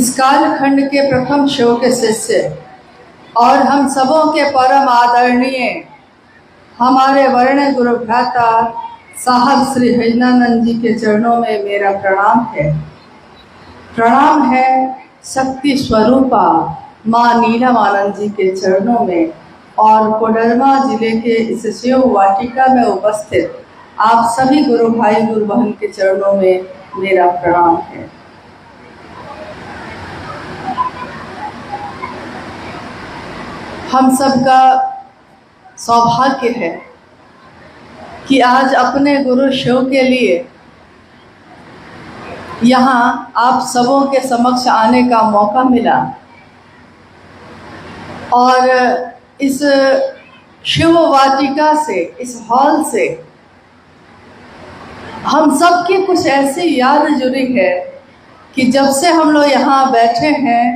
इस कालखंड के प्रथम शिव के शिष्य और हम सबों के परम आदरणीय हमारे वर्ण गुरु भ्राता साहब श्री हरिनानंद जी के चरणों में मेरा प्रणाम है। प्रणाम है शक्ति स्वरूपा माँ नीलम आनंद जी के चरणों में और कोडरमा जिले के इस शिव वाटिका में उपस्थित आप सभी गुरु भाई गुरु बहन के चरणों में मेरा प्रणाम है। हम सबका सौभाग्य है कि आज अपने गुरु शिव के लिए यहाँ आप सबों के समक्ष आने का मौका मिला और इस शिव वाटिका से, इस हॉल से हम सब की कुछ ऐसी याद जुड़ी है कि जब से हम लोग यहाँ बैठे हैं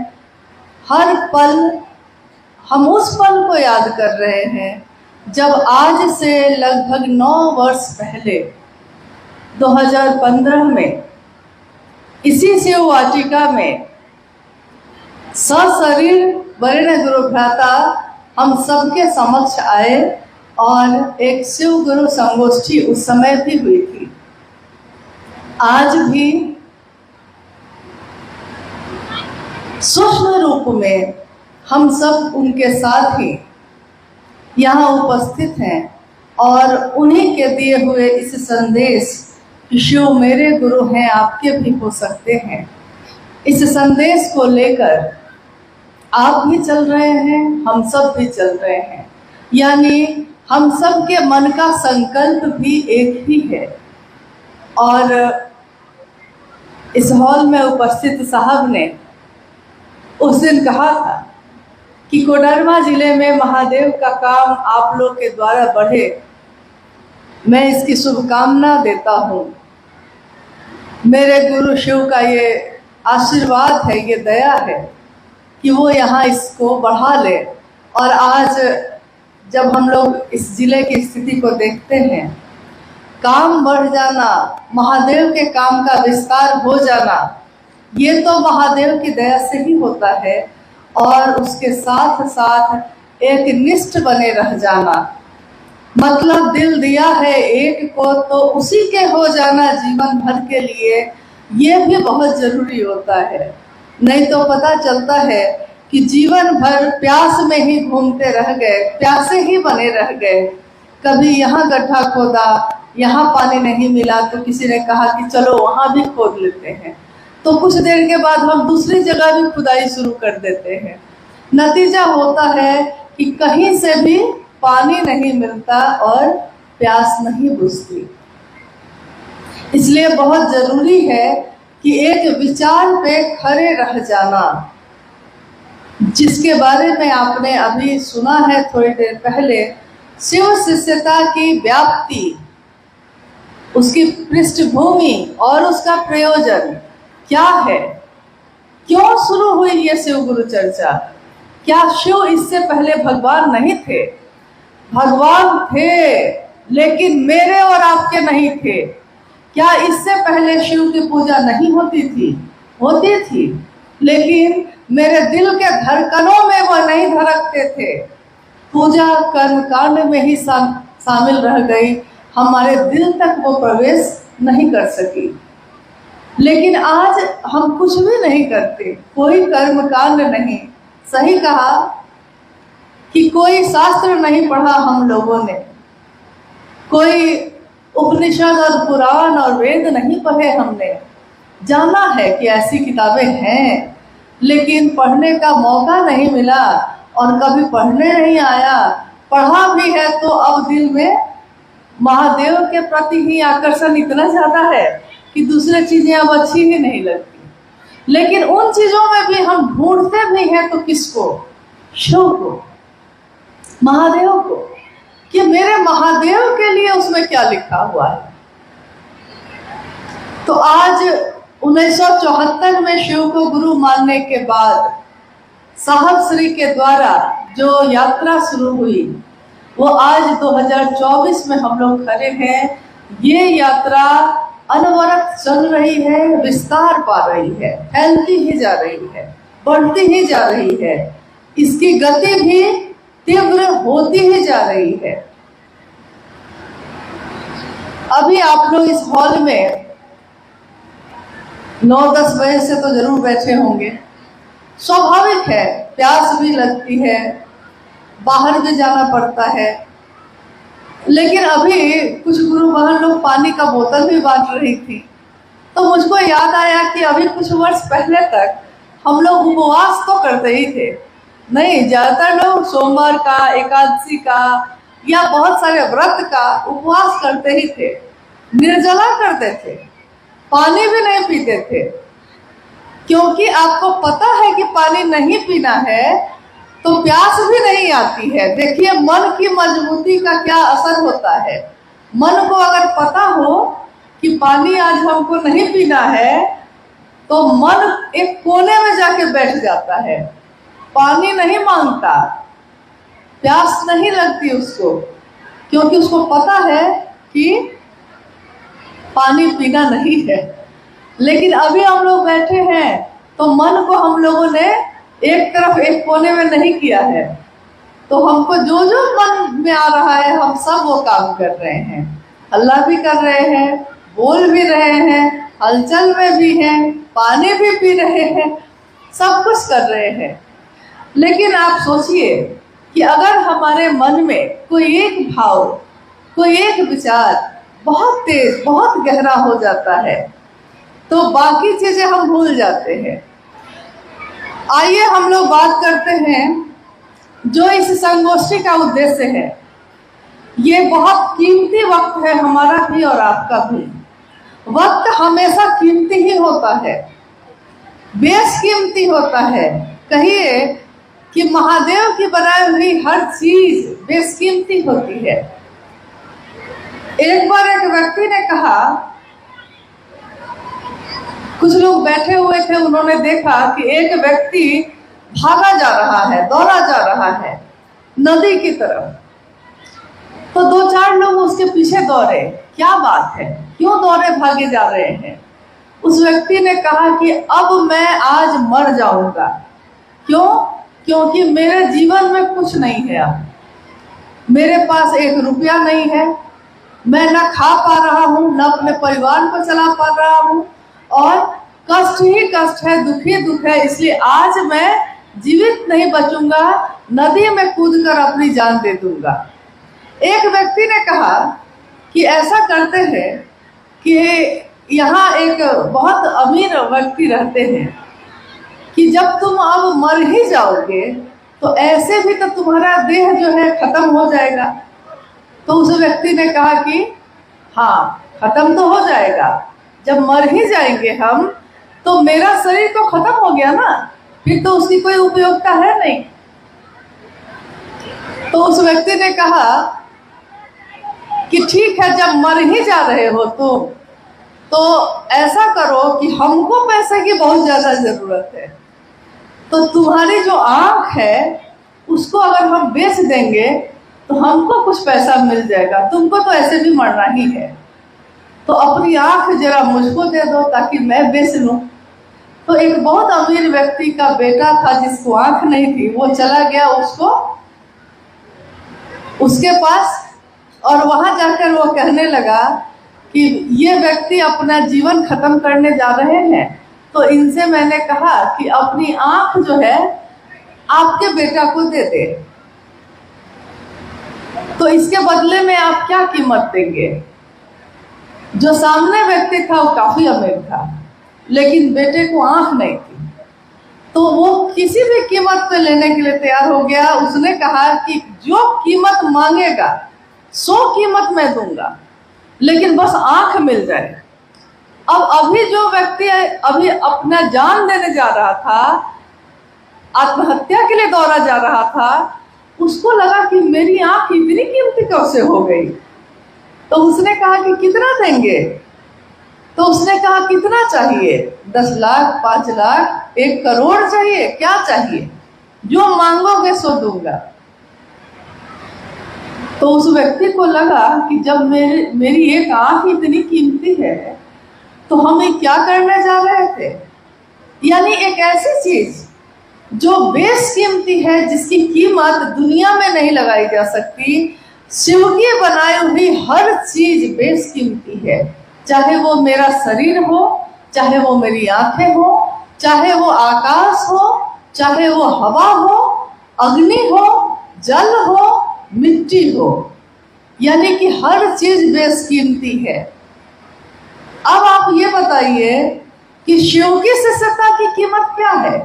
हर पल हम उस पल को याद कर रहे हैं जब आज से लगभग 9 वर्ष पहले 2015 में इसी शिव वाटिका में सशरीर वर्ण गुरु भ्राता हम सबके समक्ष आए और एक शिव गुरु संगोष्ठी उस समय भी हुई थी। आज भी सूक्ष्म रूप में हम सब उनके साथ ही यहाँ उपस्थित हैं और उन्हीं के दिए हुए इस संदेश शिव मेरे गुरु हैं आपके भी हो सकते हैं, इस संदेश को लेकर आप भी चल रहे हैं, हम सब भी चल रहे हैं। यानी हम सब के मन का संकल्प भी एक ही है। और इस हॉल में उपस्थित साहब ने उस दिन कहा था कि कोडरमा जिले में महादेव का काम आप लोग के द्वारा बढ़े, मैं इसकी शुभकामना देता हूँ। मेरे गुरु शिव का ये आशीर्वाद है, ये दया है कि वो यहाँ इसको बढ़ा ले। और आज जब हम लोग इस जिले की स्थिति को देखते हैं, काम बढ़ जाना, महादेव के काम का विस्तार हो जाना, ये तो महादेव की दया से ही होता है। और उसके साथ साथ एक निष्ठ बने रह जाना, मतलब दिल दिया है एक को तो उसी के हो जाना जीवन भर के लिए, ये भी बहुत जरूरी होता है। नहीं तो पता चलता है कि जीवन भर प्यास में ही घूमते रह गए, प्यासे ही बने रह गए। कभी यहाँ गड्ढा खोदा, यहाँ पानी नहीं मिला तो किसी ने कहा कि चलो वहाँ भी खोद लेते हैं, तो कुछ देर के बाद हम दूसरी जगह भी खुदाई शुरू कर देते हैं। नतीजा होता है कि कहीं से भी पानी नहीं मिलता और प्यास नहीं बुझती। इसलिए बहुत जरूरी है कि एक विचार पे खड़े रह जाना, जिसके बारे में आपने अभी सुना है थोड़ी देर पहले। शिव शिष्यता की व्याप्ति, उसकी पृष्ठभूमि और उसका प्रयोजन क्या है, क्यों शुरू हुई ये शिव गुरु चर्चा। क्या शिव इससे पहले भगवान नहीं थे? भगवान थे, लेकिन मेरे और आपके नहीं थे। क्या इससे पहले शिव की पूजा नहीं होती थी? होती थी, लेकिन मेरे दिल के धड़कनों में वो नहीं धड़कते थे। पूजा कर्म कांड में ही शामिल रह गई, हमारे दिल तक वो प्रवेश नहीं कर सकी। लेकिन आज हम कुछ भी नहीं करते, कोई कर्म कांड नहीं। सही कहा कि कोई शास्त्र नहीं पढ़ा हम लोगों ने, कोई उपनिषद और पुराण और वेद नहीं पढ़े हमने। जाना है कि ऐसी किताबें हैं, लेकिन पढ़ने का मौका नहीं मिला और कभी पढ़ने नहीं आया। पढ़ा भी है तो अब दिल में महादेव के प्रति ही आकर्षण इतना ज़्यादा है कि दूसरी चीज़ें अब अच्छी ही नहीं लगती। लेकिन उन चीज़ों में भी हम ढूंढते भी हैं तो किसको? शिव को, महादेव को, कि मेरे महादेव के लिए उसमें क्या लिखा हुआ है। तो आज 1974 में शिव को गुरु मानने के बाद साहब श्री के द्वारा जो यात्रा शुरू हुई, वो आज 2024 में हम लोग खड़े हैं। ये यात्रा अनवरत चल रही है, विस्तार पा रही है, फैलती ही जा रही है, बढ़ती ही जा रही है, इसकी गति भी तीव्र होती ही जा रही है। अभी आप लोग इस हॉल में 9-10 बजे से तो जरूर बैठे होंगे। स्वाभाविक है, प्यास भी लगती है, बाहर भी जाना पड़ता है। लेकिन अभी कुछ गुरु बहन लोग पानी का बोतल भी बांट रही थी, तो मुझको याद आया कि अभी कुछ वर्ष पहले तक हम लोग उपवास तो करते ही थे। नहीं, ज्यादातर लोग सोमवार का, एकादशी का या बहुत सारे व्रत का उपवास करते ही थे, निर्जला करते थे, पानी भी नहीं पीते थे। क्योंकि आपको पता है कि पानी नहीं पीना है तो प्यास भी नहीं आती है। देखिए मन की मजबूती का क्या असर होता है। मन को अगर पता हो कि पानी आज हमको नहीं पीना है तो मन एक कोने में जाके बैठ जाता है, पानी नहीं मांगता, प्यास नहीं लगती उसको, क्योंकि उसको पता है कि पानी पीना नहीं है। लेकिन अभी हम लोग बैठे हैं तो मन को हम लोगों ने एक तरफ, एक कोने में नहीं किया है, तो हमको जो जो मन में आ रहा है हम सब वो काम कर रहे हैं, हल्ला भी कर रहे हैं, बोल भी रहे हैं, हलचल में भी हैं, पानी भी पी रहे हैं, सब कुछ कर रहे हैं। लेकिन आप सोचिए कि अगर हमारे मन में कोई एक भाव, कोई एक विचार बहुत तेज, बहुत गहरा हो जाता है तो बाकी चीजें हम भूल जाते हैं। आइए हम लोग बात करते हैं जो इस संगोष्ठी का उद्देश्य है। ये बहुत कीमती वक्त है, हमारा भी और आपका भी। वक्त हमेशा कीमती ही होता है, बेशकीमती होता है। कहिए कि महादेव की बनाई हुई हर चीज बेशकीमती होती है। एक बार एक व्यक्ति ने कहा, कुछ लोग बैठे हुए थे, उन्होंने देखा कि एक व्यक्ति भागा जा रहा है, दौड़ा जा रहा है नदी की तरफ। तो 2-4 लोग उसके पीछे दौड़े। क्या बात है, क्यों दौड़े, भागे जा रहे हैं? उस व्यक्ति ने कहा कि अब मैं आज मर जाऊंगा। क्यों? क्योंकि मेरे जीवन में कुछ नहीं है, अब मेरे पास 1 रुपया नहीं है, मैं न खा पा रहा हूँ, न अपने परिवार को चला पा रहा हूँ, और कष्ट ही कष्ट है, दुख ही दुख है, इसलिए आज मैं जीवित नहीं बचूंगा, नदी में कूदकर अपनी जान दे दूंगा। एक व्यक्ति ने कहा कि ऐसा करते हैं कि यहाँ एक बहुत अमीर व्यक्ति रहते हैं कि जब तुम अब मर ही जाओगे तो ऐसे भी तो तुम्हारा देह जो है खत्म हो जाएगा। तो उस व्यक्ति ने कहा कि हाँ, खत्म तो हो जाएगा, जब मर ही जाएंगे हम तो मेरा शरीर तो खत्म हो गया ना, फिर तो उसकी कोई उपयोगिता है नहीं। तो उस व्यक्ति ने कहा कि ठीक है, जब मर ही जा रहे हो तो ऐसा करो कि हमको पैसे की बहुत ज्यादा जरूरत है, तो तुम्हारी जो आंख है उसको अगर हम बेच देंगे तो हमको कुछ पैसा मिल जाएगा, तुमको तो ऐसे भी मरना ही है, तो अपनी आंख जरा मुझको दे दो ताकि मैं बेच लूं। तो एक बहुत अमीर व्यक्ति का बेटा था जिसको आंख नहीं थी, वो चला गया उसके पास, और वहां जाकर वो कहने लगा कि ये व्यक्ति अपना जीवन खत्म करने जा रहे हैं, तो इनसे मैंने कहा कि अपनी आंख जो है आपके बेटा को दे दे, तो इसके बदले में आप क्या कीमत देंगे? जो सामने व्यक्ति था वो काफी अमीर था, लेकिन बेटे को आंख नहीं थी, तो वो किसी भी कीमत पे लेने के लिए तैयार हो गया। उसने कहा कि जो कीमत मांगेगा 100 कीमत मैं दूंगा, लेकिन बस आंख मिल जाए। अब अभी जो व्यक्ति अभी अपना जान देने जा रहा था, आत्महत्या के लिए दौड़ा जा रहा था, उसको लगा कि मेरी आंख इतनी कीमती कैसे हो गई। तो उसने कहा कि कितना देंगे? तो उसने कहा कितना चाहिए? 10 लाख, 5 लाख, 1 करोड़ चाहिए? क्या चाहिए? जो मांगोगे सो दूंगा। तो उस व्यक्ति को लगा कि जब मेरी एक आंख इतनी कीमती है तो हम ये क्या करने जा रहे थे? यानी एक ऐसी चीज जो बेशकीमती है, जिसकी कीमत दुनिया में नहीं लगाई जा सकती, शिव की बनाई हुई हर चीज बेशकीमती है। चाहे वो मेरा शरीर हो, चाहे वो मेरी आंखें हो, चाहे वो आकाश हो, चाहे वो हवा हो, अग्नि हो, जल हो, मिट्टी हो, यानी कि हर चीज बेशकीमती है। अब आप ये बताइए कि शिव की शिष्यता की कीमत क्या है?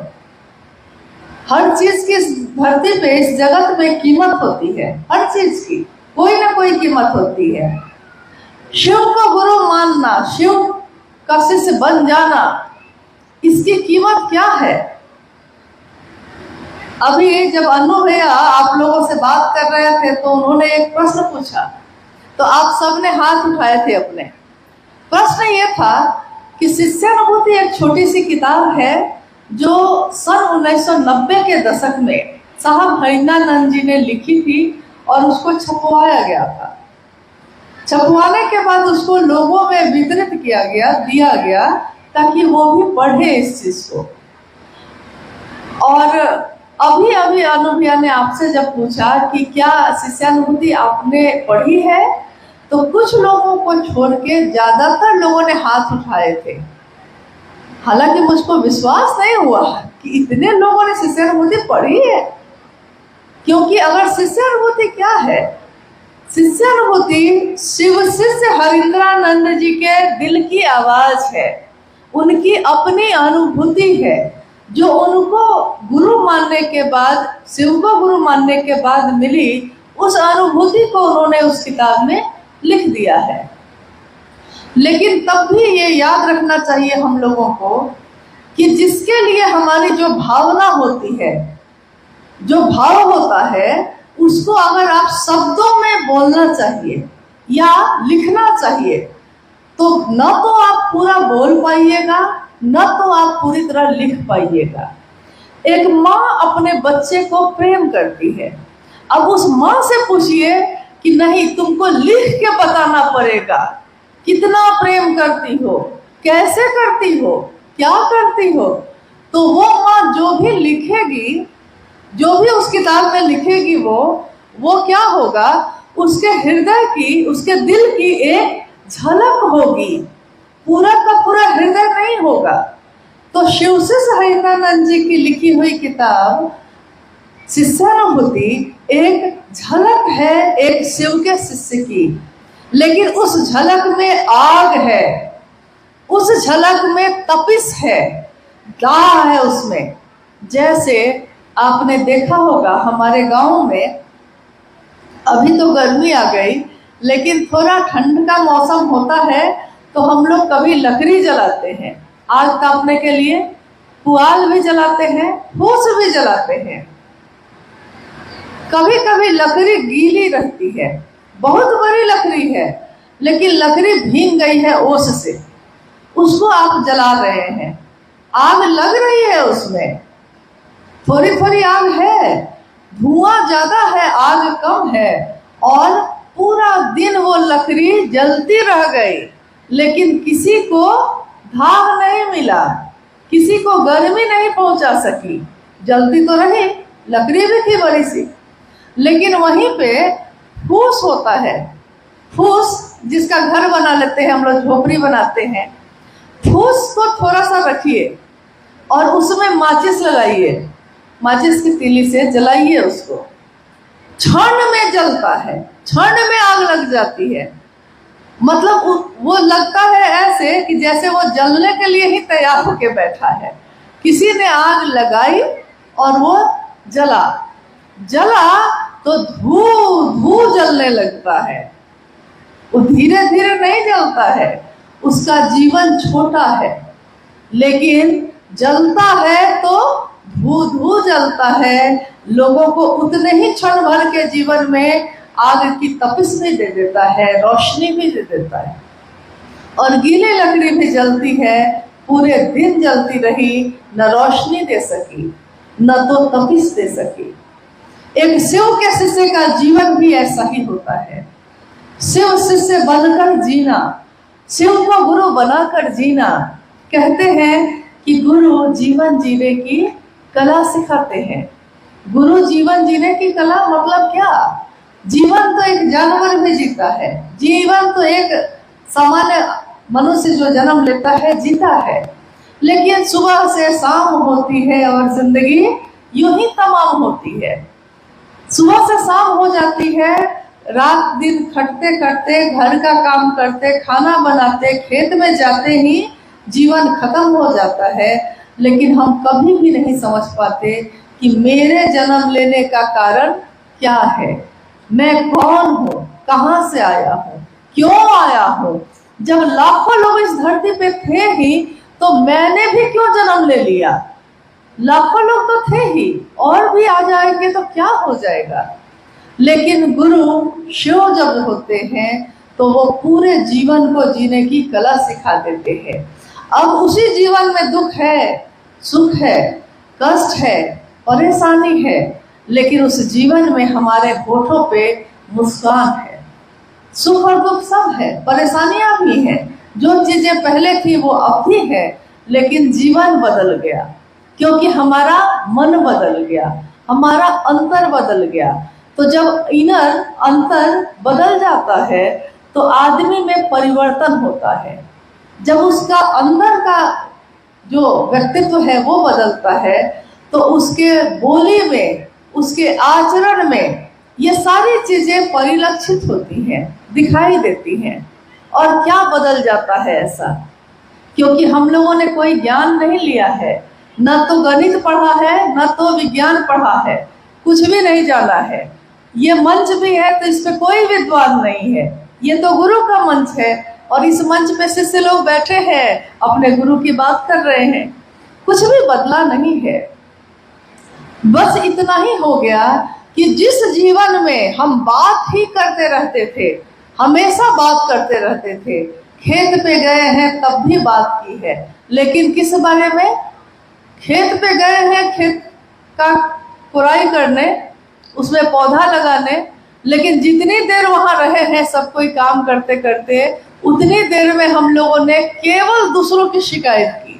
हर चीज की धरती पे, इस जगत में कीमत होती है, हर चीज की कोई ना कोई कीमत होती है। शिव को गुरु मानना, शिव का शिष्य बन जाना, इसकी कीमत क्या है? अभी जब अनु भैया आप लोगों से बात कर रहे थे तो उन्होंने एक प्रश्न पूछा, तो आप सबने हाथ उठाए थे अपने। प्रश्न ये था कि शिष्यानुभूति एक छोटी सी किताब है जो सन 1990 के दशक में साहब हरिंद्रानंद जी ने लिखी थी और उसको छपवाया गया था। छपवाने के बाद उसको लोगों में वितरित किया गया, दिया गया, ताकि वो भी पढ़े इस चीज को। और अभी अभी अनु भैया ने आपसे जब पूछा कि क्या शिष्यानुभूति आपने पढ़ी है, तो कुछ लोगों को छोड़ के ज्यादातर लोगों ने हाथ उठाए थे। हालांकि मुझको विश्वास नहीं हुआ कि इतने लोगों ने शिष्यानुभूति पढ़ी है, क्योंकि अगर शिष्यानुभूति क्या है? शिष्यानुभूति शिव शिष्य हरिंद्रानंद जी के दिल की आवाज है, उनकी अपनी अनुभूति है, जो उनको गुरु मानने के बाद, शिव को गुरु मानने के बाद मिली। उस अनुभूति को उन्होंने उस किताब में लिख दिया है। लेकिन तब भी ये याद रखना चाहिए हम लोगों को कि जिसके लिए हमारी जो भावना होती है, जो भाव होता है, उसको अगर आप शब्दों में बोलना चाहिए या लिखना चाहिए, तो न तो आप पूरा बोल पाइएगा, न तो आप पूरी तरह लिख पाइएगा। एक माँ अपने बच्चे को प्रेम करती है। अब उस माँ से पूछिए कि नहीं, तुमको लिख के बताना पड़ेगा कितना प्रेम करती हो, कैसे करती हो, क्या करती हो, तो वो माँ जो भी लिखेगी, जो भी उस किताब में लिखेगी, वो क्या होगा? उसके हृदय की, उसके दिल की एक झलक होगी, पूरा का पूरा हृदय नहीं होगा। तो शिव शिष्य हरिंद्रानंद जी की लिखी हुई किताब शिष्यानुभूति एक झलक है एक शिव के शिष्य की, लेकिन उस झलक में आग है, उस झलक में तपिश है, दाह है उसमें। जैसे आपने देखा होगा हमारे गांव में, अभी तो गर्मी आ गई, लेकिन थोड़ा ठंड का मौसम होता है तो हम लोग कभी लकड़ी जलाते हैं आग तापने के लिए, पुआल भी जलाते हैं, फूस भी जलाते हैं। कभी कभी लकड़ी गीली रहती है, बहुत बड़ी लकड़ी है, लेकिन लकड़ी भीग गई है ओस से, उसको आप जला रहे हैं, आग लग रही है, उसमें थोड़ी थोड़ी आग है, धुआं ज्यादा है, आग कम है, और पूरा दिन वो लकड़ी जलती रह गई, लेकिन किसी को धाग नहीं मिला, किसी को गर्मी नहीं पहुंचा सकी। जलती तो रही, लकड़ी भी थी बड़ी सी, लेकिन वहीं पे फूस होता है, फूस जिसका घर बना लेते हैं हम लोग, झोपड़ी बनाते हैं, फूस को थोड़ा सा रखिए और उसमें माचिस लगाइए, माचिस की तीली से जलाइए उसको, क्षण में जलता है, क्षण में आग लग जाती है। मतलब वो लगता है ऐसे कि जैसे वो जलने के लिए ही तैयार होके बैठा है। किसी ने आग लगाई और वो जला तो धू धू जलने लगता है। वो धीरे धीरे नहीं जलता है, उसका जीवन छोटा है, लेकिन जलता है तो धू धू जलता है, लोगों को उतने ही क्षण भर के जीवन में आग की तपिश भी दे देता है, रोशनी भी दे देता है। और गीली लकड़ी भी जलती है, पूरे दिन जलती रही, न रोशनी दे सकी, न तो तपिश दे सकी। एक शिव के शिष्य का जीवन भी ऐसा ही होता है। शिव शिष्य बनकर जीना, शिव को गुरु बनाकर जीना। कहते हैं कि गुरु जीवन जीने की कला सिखाते हैं। गुरु जीवन जीने की कला मतलब क्या? जीवन तो एक जानवर भी जीता है, जीवन तो एक सामान्य मनुष्य जो जन्म लेता है जीता है, लेकिन सुबह से शाम होती है और जिंदगी यूं ही तमाम होती है। सुबह से शाम हो जाती है, रात दिन खटते खटते, घर का काम करते, खाना बनाते, खेत में जाते ही जीवन खत्म हो जाता है। लेकिन हम कभी भी नहीं समझ पाते कि मेरे जन्म लेने का कारण क्या है, मैं कौन हूँ, कहाँ से आया हूँ, क्यों आया हूँ। जब लाखों लोग इस धरती पे थे ही तो मैंने भी क्यों जन्म ले लिया? लाखों लोग तो थे ही, और भी आ जाएंगे तो क्या हो जाएगा। लेकिन गुरु शिव जब होते हैं तो वो पूरे जीवन को जीने की कला सिखा देते हैं। अब उसी जीवन में दुख है, सुख है, कष्ट है, परेशानी है, लेकिन उस जीवन में हमारे होठों पे मुस्कान है। सुख और दुख सब है, परेशानियां भी हैं, जो चीजें पहले थी वो अब भी है, लेकिन जीवन बदल गया क्योंकि हमारा मन बदल गया, हमारा अंतर बदल गया। तो जब इनर अंतर बदल जाता है तो आदमी में परिवर्तन होता है। जब उसका अंदर का जो व्यक्तित्व है वो बदलता है तो उसके बोली में, उसके आचरण में ये सारी चीजें परिलक्षित होती हैं, दिखाई देती हैं। और क्या बदल जाता है ऐसा? क्योंकि हम लोगों ने कोई ज्ञान नहीं लिया है, न तो गणित पढ़ा है, न तो विज्ञान पढ़ा है, कुछ भी नहीं जाना है। ये मंच भी है तो इस पे कोई विद्वान नहीं है, ये तो गुरु का मंच है और इस मंच पे शिष्य लोग बैठे हैं, अपने गुरु की बात कर रहे हैं। कुछ भी बदला नहीं है। बस इतना ही हो गया कि जिस जीवन में हम बात ही करते रहते थे, हमेशा बात करते रहते थे, खेत पे गए हैं तब भी बात की है, लेकिन किस बारे में? खेत पे गए हैं खेत का खुदाई करने, उसमें पौधा लगाने, लेकिन जितनी देर वहां रहे हैं सब कोई काम करते करते, उतनी देर में हम लोगों ने केवल दूसरों की शिकायत की।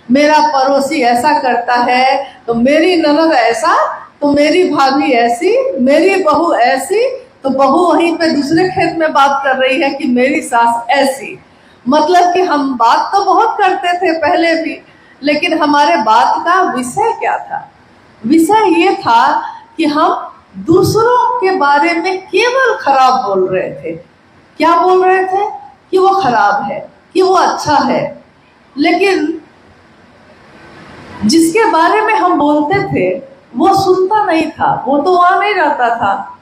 मेरा पड़ोसी ऐसा करता है, तो मेरी ननद ऐसा, तो मेरी भाभी ऐसी, मेरी बहू ऐसी, तो बहू वहीं पे दूसरे खेत में बात कर रही है कि मेरी सास ऐसी। मतलब कि हम बात तो बहुत करते थे पहले भी, लेकिन हमारे बात का विषय क्या था? विषय ये था कि हम दूसरों के बारे में केवल खराब बोल रहे थे। क्या बोल रहे थे? कि वो खराब है, कि वो अच्छा है। लेकिन जिसके बारे में हम बोलते थे वो सुनता नहीं था, वो तो वहां नहीं रहता था,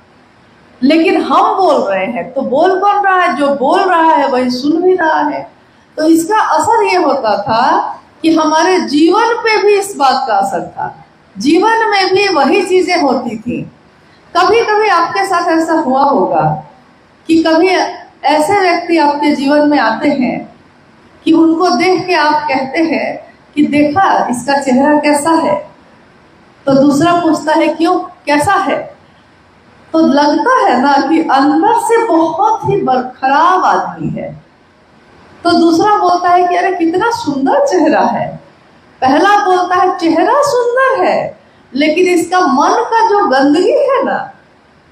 लेकिन हम बोल रहे हैं तो बोल कौन रहा है? जो बोल रहा है वही सुन भी रहा है। तो इसका असर ये होता था कि हमारे जीवन पे भी इस बात का असर था, जीवन में भी वही चीजें होती थी। कभी कभी आपके साथ ऐसा हुआ होगा कि कभी ऐसे व्यक्ति आपके जीवन में आते हैं कि उनको देख के आप कहते हैं कि देखा इसका चेहरा कैसा है, तो दूसरा पूछता है क्यों, कैसा है? तो लगता है ना कि अंदर से बहुत ही खराब आदमी है। तो दूसरा बोलता है कि अरे कितना सुंदर चेहरा है। पहला बोलता है चेहरा सुंदर है, लेकिन इसका मन का जो गंदगी है ना,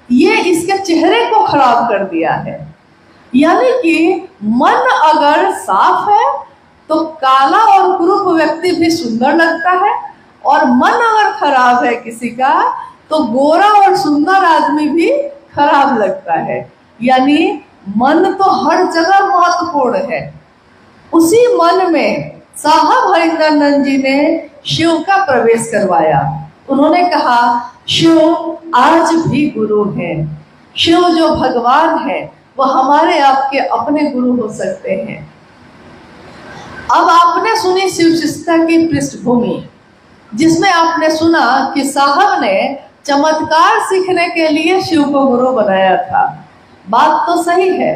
ये इसके चेहरे को खराब कर दिया है। यानी कि मन अगर साफ है तो काला और कुरूप व्यक्ति भी सुंदर लगता है, और मन अगर खराब है किसी का तो गोरा और सुंदर आदमी भी खराब लगता है। यानी मन तो हर जगह महत्वपूर्ण है। उसी मन में साहब हरिंदर जी ने शिव का प्रवेश करवाया। उन्होंने कहा शिव आज भी गुरु हैं, शिव जो भगवान है वो हमारे आपके अपने गुरु हो सकते हैं। अब आपने सुनी शिव शिष्टता की पृष्ठभूमि, जिसमें आपने सुना कि साहब ने चमत्कार सीखने के लिए शिव को गुरु बनाया था। बात तो सही है,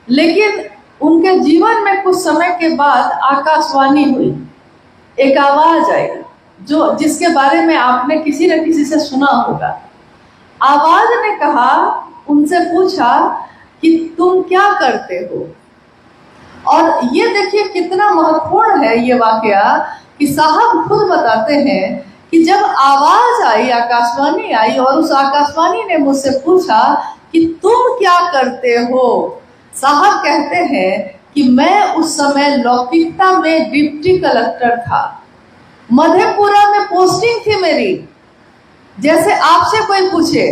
लेकिन उनके जीवन में कुछ समय के बाद आकाशवाणी हुई, एक आवाज आई जो जिसके बारे में आपने किसी न किसी से सुना होगा। आवाज ने कहा, उनसे पूछा कि तुम क्या करते हो? और ये देखिए कितना महत्वपूर्ण है ये वाकया कि साहब खुद बताते हैं कि जब आवाज आई, आकाशवाणी आई और उस आकाशवाणी ने मुझसे पूछा कि तुम क्या करते हो। साहब कहते हैं कि मैं उस समय लौकिकता में डिप्टी कलेक्टर था, मधेपुरा में पोस्टिंग थी मेरी। जैसे आपसे कोई पूछे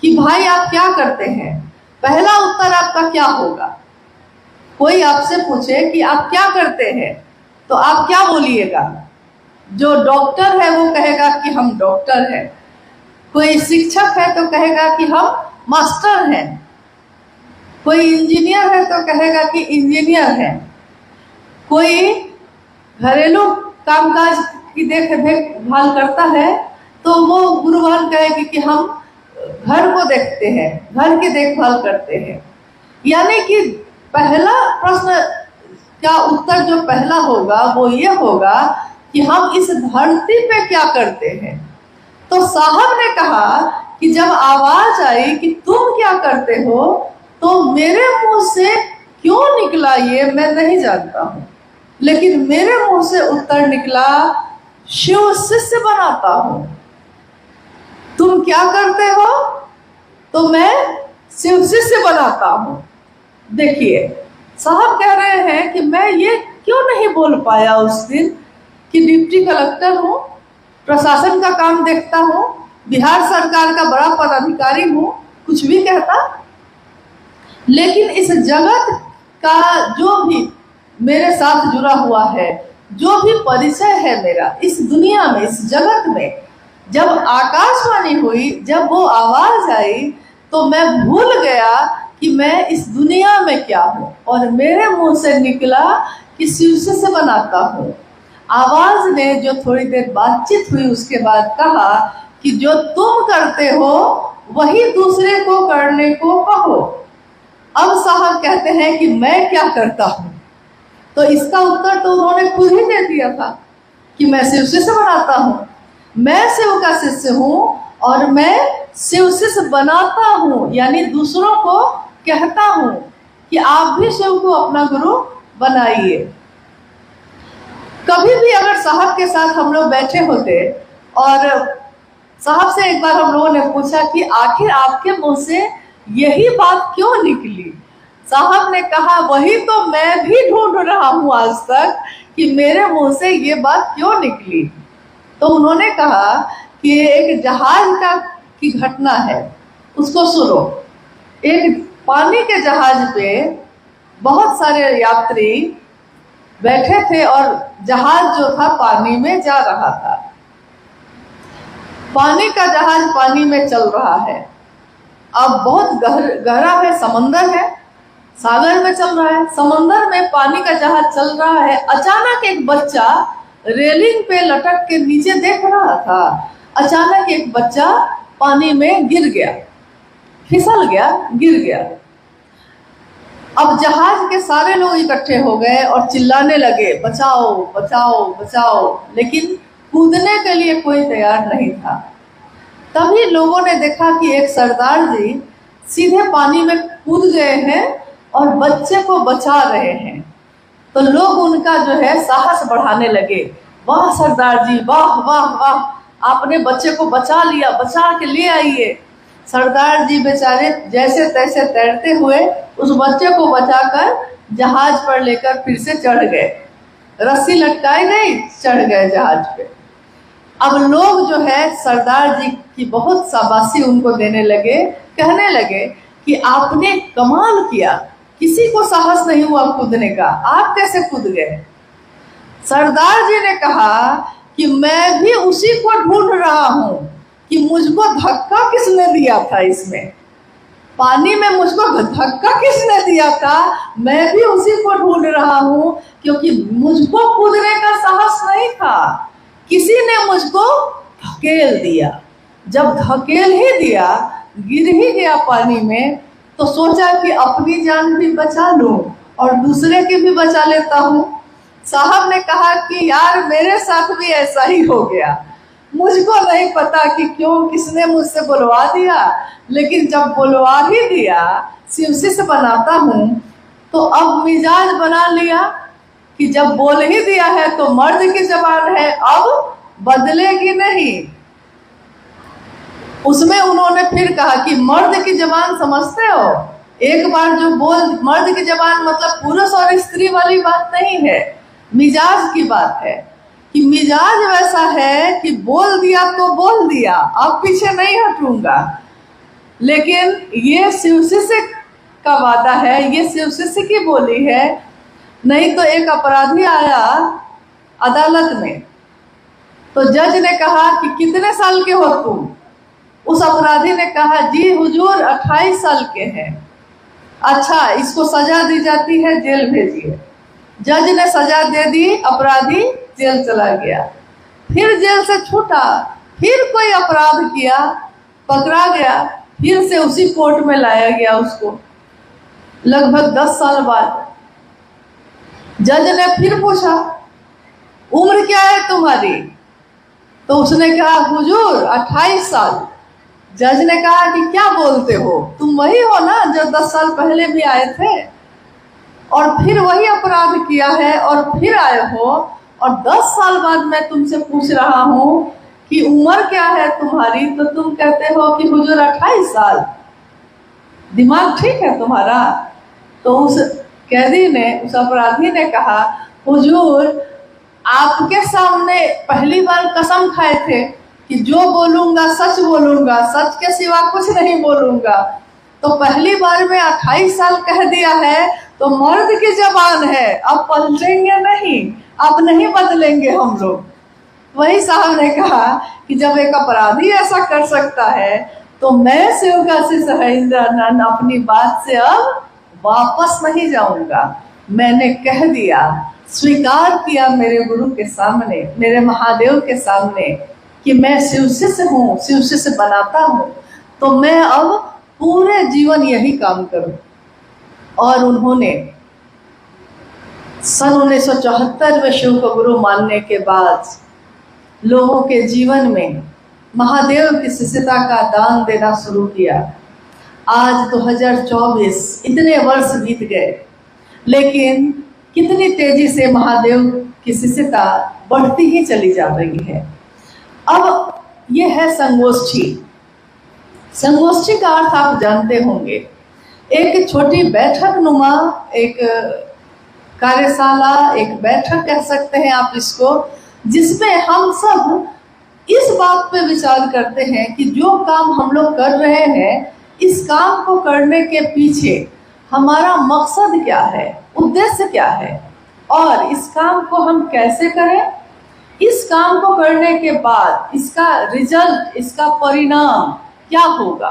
कि भाई आप क्या करते हैं, पहला उत्तर आपका क्या होगा? कोई आपसे पूछे कि आप क्या करते हैं तो आप क्या बोलिएगा? जो डॉक्टर है वो कहेगा कि हम डॉक्टर हैं, कोई शिक्षक है तो कहेगा कि हम मास्टर हैं, कोई इंजीनियर है तो कहेगा कि इंजीनियर है, कोई घरेलू कामकाज की देखभाल करता है तो वो गुरुवान कहेगी कि हम घर को देखते हैं, घर की देखभाल करते हैं। यानी कि पहला प्रश्न का उत्तर जो पहला होगा वो ये होगा कि हम इस धरती पे क्या करते हैं। तो साहब ने कहा कि जब आवाज आई कि तुम क्या करते हो तो मेरे मुंह से क्यों निकला ये मैं नहीं जानता हूं, लेकिन मेरे मुंह से उत्तर निकला शिव शिष्य बनाता हूं। तुम क्या करते हो तो मैं शिव शिष्य बनाता हूं। देखिए साहब कह रहे हैं कि मैं ये क्यों नहीं बोल पाया उस दिन कि डिप्टी कलेक्टर हूँ, प्रशासन का काम देखता हूँ, बिहार सरकार का बड़ा पदाधिकारी हूँ, कुछ भी कहता। लेकिन इस जगत का जो भी मेरे साथ जुड़ा हुआ है, जो भी परिचय है मेरा इस दुनिया में, इस जगत में, जब आकाशवाणी हुई, जब वो आवाज आई तो मैं भूल गया कि मैं इस दुनिया में क्या हूँ और मेरे मुंह से निकला कि शिव से बनाता हूँ। आवाज ने जो थोड़ी देर बातचीत हुई उसके बाद कहा कि जो तुम करते हो वही दूसरे को करने को कहो। अब साहब कहते हैं कि मैं क्या करता हूँ, तो इसका उत्तर तो उन्होंने खुद ही दे दिया था कि मैं शिव से बनाता हूँ, मैं शिव का शिष्य हूँ और मैं शिव शिष्य बनाता हूँ, यानी दूसरों को कहता हूँ कि आप भी शिव को अपना गुरु बनाइए। कभी भी अगर साहब के साथ हम लोग बैठे होते और साहब से एक बार हम लोगों ने पूछा कि आखिर आपके मुंह से यही बात क्यों निकली, साहब ने कहा वही तो मैं भी ढूंढ रहा हूं आज तक कि मेरे मुंह से ये बात क्यों निकली। तो उन्होंने कहा कि एक जहाज की घटना है, उसको सुनो। एक पानी के जहाज पे बहुत सारे यात्री बैठे थे और जहाज जो था पानी में जा रहा था। पानी का जहाज पानी में चल रहा है, अब बहुत गहरा है, समंदर है, सागर में चल रहा है, समंदर में पानी का जहाज चल रहा है। अचानक एक बच्चा रेलिंग पे लटक के नीचे देख रहा था। अचानक एक बच्चा पानी में गिर गया, फिसल गया, गिर गया। अब जहाज के सारे लोग इकट्ठे हो गए और चिल्लाने लगे बचाओ बचाओ बचाओ, लेकिन कूदने के लिए कोई तैयार नहीं था। तभी लोगों ने देखा कि एक सरदार जी सीधे पानी में कूद गए हैं और बच्चे को बचा रहे हैं। तो लोग उनका जो है साहस बढ़ाने लगे, वाह सरदार जी, वाह वाह वाह, आपने बच्चे को बचा लिया, बचा के ले आइए। सरदार जी बेचारे जैसे तैसे तैरते हुए उस बच्चे को बचाकर जहाज पर लेकर फिर से चढ़ गए, रस्सी लटकाई गई, चढ़ गए जहाज पे। अब लोग जो है सरदार जी की बहुत शाबाशी उनको देने लगे, कहने लगे कि आपने कमाल किया, किसी को साहस नहीं हुआ कूदने का, आप कैसे कूद गए। सरदार जी ने कहा कि मैं भी उसी को ढूंढ रहा हूँ कि मुझको धक्का किसने दिया था, इसमें पानी में मुझको धक्का किसने दिया था, मैं भी उसी को ढूंढ रहा हूँ, क्योंकि मुझको कूदने का साहस नहीं था, किसी ने मुझको धकेल दिया। जब धकेल ही दिया, गिर ही गया पानी में, तो सोचा कि अपनी जान भी बचा लूं और दूसरे की भी बचा लेता हूँ। साहब ने कहा कि यार मेरे साथ भी ऐसा ही हो गया, मुझको नहीं पता कि क्यों, किसने मुझसे बुलवा दिया, लेकिन जब बुलवा ही दिया, शिव से बनाता हूँ, तो अब मिजाज बना लिया कि जब बोल ही दिया है तो मर्द की जबान है, अब बदलेगी नहीं। उसमें उन्होंने फिर कहा कि मर्द की जबान समझते हो, एक बार जो बोल, मर्द की जबान मतलब पुरुष और स्त्री वाली बात नहीं है, मिजाज की बात है कि मिजाज वैसा है कि बोल दिया तो बोल दिया, अब पीछे नहीं हटूंगा। लेकिन ये शिव शिष्य का वादा है, ये शिव शिष्य की बोली है। नहीं तो एक अपराधी आया अदालत में, तो जज ने कहा कि कितने साल के हो तुम? उस अपराधी ने कहा जी हुजूर 28 साल के हैं। अच्छा, इसको सजा दी जाती है, जेल भेजिए। जज ने सजा दे दी, अपराधी जेल चला गया। फिर जेल से छूटा, फिर कोई अपराध किया, पकड़ा गया, फिर से उसी कोर्ट में लाया गया उसको। लगभग 10 साल बाद जज ने फिर पूछा उम्र क्या है तुम्हारी? तो उसने कहा हुजूर 28 साल। जज ने कहा कि क्या बोलते हो, तुम वही हो ना जो 10 साल पहले भी आए थे और फिर वही अपराध किया है और फिर आए हो, और 10 साल बाद मैं तुमसे पूछ रहा हूँ कि उम्र क्या है तुम्हारी, तो तुम कहते हो कि हुजूर 28 साल। दिमाग ठीक है तुम्हारा? तो उस कैदी ने, उस अपराधी ने कहा हुजूर आपके सामने पहली बार कसम खाए थे कि जो बोलूंगा सच बोलूंगा, सच के सिवा कुछ नहीं बोलूंगा, तो पहली बार में 28 साल कह दिया है, तो मर्द की जबान है, अब पलटेंगे नहीं, अब नहीं बदलेंगे हम लोग। वही साहब ने कहा कि जब एक अपराधी ऐसा कर सकता है तो मैं शिवकाशी सहेंद्रानंद अपनी बात से अब वापस नहीं जाऊंगा। मैंने कह दिया, स्वीकार किया मेरे गुरु के सामने, मेरे महादेव के सामने कि मैं शिव शिष्य हूँ, शिव शिष्य बनाता हूँ, तो मैं अब पूरे जीवन यही काम करूं। और उन्होंने सन 1974 में शिव को गुरु मानने के बाद लोगों के जीवन में महादेव की शिष्यता का दान देना शुरू किया। आज 2024 इतने वर्ष बीत गए, लेकिन कितनी तेजी से महादेव की शिष्यता बढ़ती ही चली जा रही है। अब ये है संगोष्ठी। संगोष्ठी का अर्थ आप जानते होंगे, एक छोटी बैठक नुमा, एक कार्यशाला, एक बैठक कह सकते हैं आप इसको, जिसमें हम सब इस बात पे विचार करते हैं कि जो काम हम लोग कर रहे हैं, इस काम को करने के पीछे हमारा मकसद क्या है, उद्देश्य क्या है, और इस काम को हम कैसे करें। इस काम को करने के बाद इसका रिजल्ट, इसका परिणाम क्या होगा,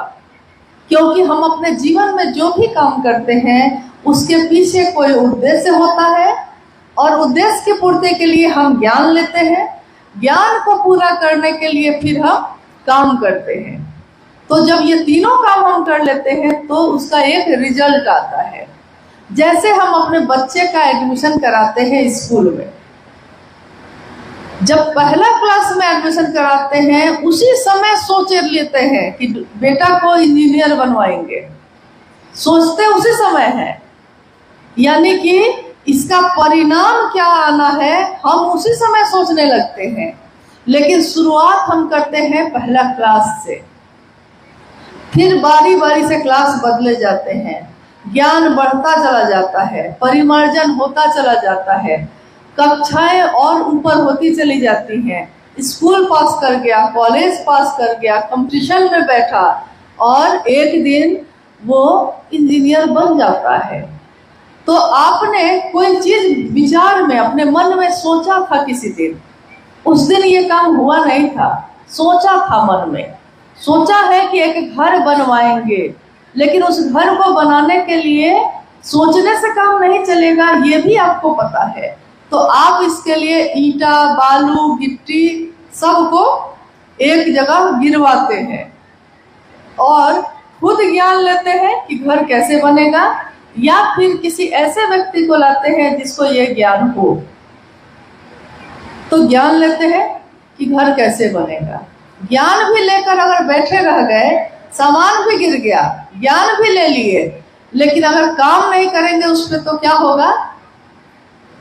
क्योंकि हम अपने जीवन में जो भी काम करते हैं उसके पीछे कोई उद्देश्य होता है, और उद्देश्य की पूर्ति के लिए हम ज्ञान लेते हैं, ज्ञान को पूरा करने के लिए फिर हम काम करते हैं। तो जब ये तीनों काम हम कर लेते हैं तो उसका एक रिजल्ट आता है। जैसे हम अपने बच्चे का एडमिशन कराते हैं स्कूल में, जब पहला क्लास में एडमिशन कराते हैं उसी समय सोच लेते हैं कि बेटा को इंजीनियर बनवाएंगे, सोचते उसी समय है, यानी कि इसका परिणाम क्या आना है हम उसी समय सोचने लगते हैं। लेकिन शुरुआत हम करते हैं पहला क्लास से, फिर बारी बारी से क्लास बदले जाते हैं, ज्ञान बढ़ता चला जाता है, परिमार्जन होता चला जाता है, कक्षाएं और ऊपर होती चली जाती हैं, स्कूल पास कर गया, कॉलेज पास कर गया, कंपटीशन में बैठा और एक दिन वो इंजीनियर बन जाता है। तो आपने कोई चीज विचार में अपने मन में सोचा था किसी दिन, उस दिन ये काम हुआ नहीं था, सोचा था मन में, सोचा है कि एक घर बनवाएंगे, लेकिन उस घर को बनाने के लिए सोचने से काम नहीं चलेगा, ये भी आपको पता है। तो आप इसके लिए ईंटा, बालू, गिट्टी सबको एक जगह गिरवाते हैं और खुद ज्ञान लेते हैं कि घर कैसे बनेगा, या फिर किसी ऐसे व्यक्ति को लाते हैं जिसको ये ज्ञान हो। तो ज्ञान लेते हैं कि घर कैसे बनेगा, ज्ञान भी लेकर अगर बैठे रह गए, सामान भी गिर गया, ज्ञान भी ले लिए, लेकिन अगर काम नहीं करेंगे उस पर तो क्या होगा?